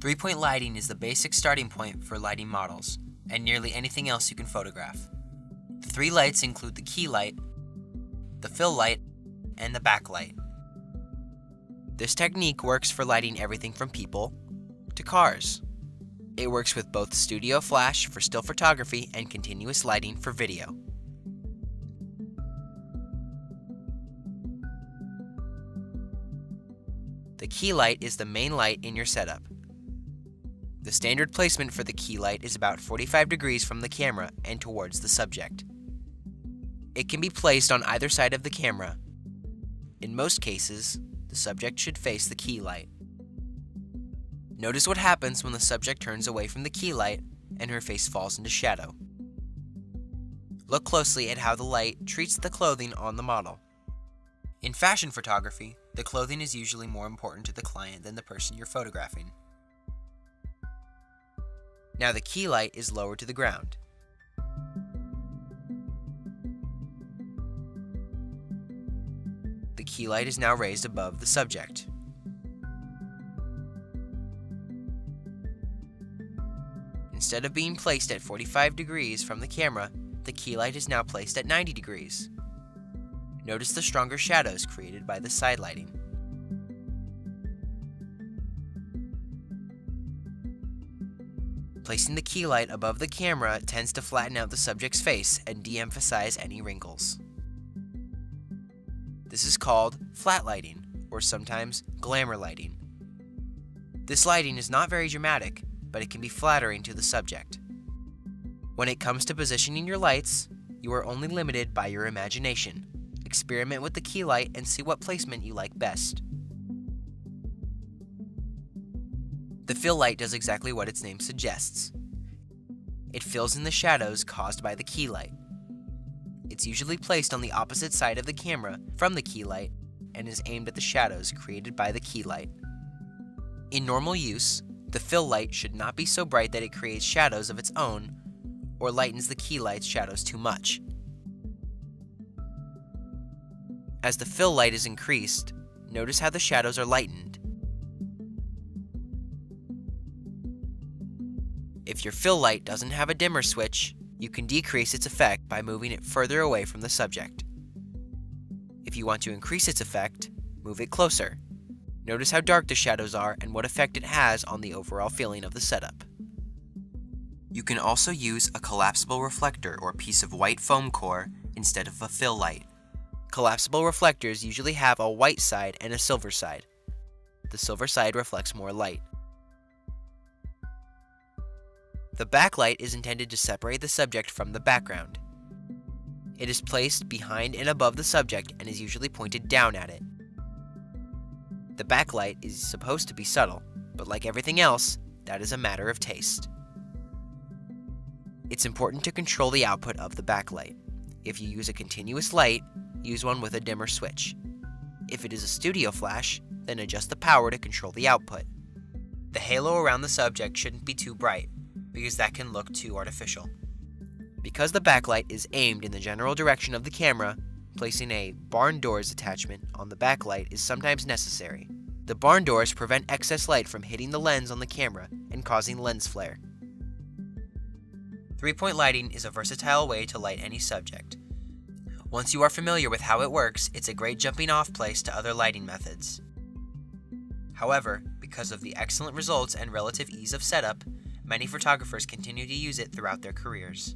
Three-point lighting is the basic starting point for lighting models, and nearly anything else you can photograph. The three lights include the key light, the fill light, and the backlight. This technique works for lighting everything from people to cars. It works with both studio flash for still photography and continuous lighting for video. The key light is the main light in your setup. The standard placement for the key light is about 45 degrees from the camera and towards the subject. It can be placed on either side of the camera. In most cases, the subject should face the key light. Notice what happens when the subject turns away from the key light and her face falls into shadow. Look closely at how the light treats the clothing on the model. In fashion photography, the clothing is usually more important to the client than the person you're photographing. Now the key light is lowered to the ground. The key light is now raised above the subject. Instead of being placed at 45 degrees from the camera, the key light is now placed at 90 degrees. Notice the stronger shadows created by the side lighting. Placing the key light above the camera tends to flatten out the subject's face and de-emphasize any wrinkles. This is called flat lighting, or sometimes glamour lighting. This lighting is not very dramatic, but it can be flattering to the subject. When it comes to positioning your lights, you are only limited by your imagination. Experiment with the key light and see what placement you like best. The fill light does exactly what its name suggests. It fills in the shadows caused by the key light. It's usually placed on the opposite side of the camera from the key light and is aimed at the shadows created by the key light. In normal use, the fill light should not be so bright that it creates shadows of its own or lightens the key light's shadows too much. As the fill light is increased, notice how the shadows are lightened. If your fill light doesn't have a dimmer switch, you can decrease its effect by moving it further away from the subject. If you want to increase its effect, move it closer. Notice how dark the shadows are and what effect it has on the overall feeling of the setup. You can also use a collapsible reflector or piece of white foam core instead of a fill light. Collapsible reflectors usually have a white side and a silver side. The silver side reflects more light. The backlight is intended to separate the subject from the background. It is placed behind and above the subject and is usually pointed down at it. The backlight is supposed to be subtle, but like everything else, that is a matter of taste. It's important to control the output of the backlight. If you use a continuous light, use one with a dimmer switch. If it is a studio flash, then adjust the power to control the output. The halo around the subject shouldn't be too bright, because that can look too artificial. Because the backlight is aimed in the general direction of the camera, placing a barn doors attachment on the backlight is sometimes necessary. The barn doors prevent excess light from hitting the lens on the camera and causing lens flare. Three-point lighting is a versatile way to light any subject. Once you are familiar with how it works, it's a great jumping-off place to other lighting methods. However, because of the excellent results and relative ease of setup, many photographers continue to use it throughout their careers.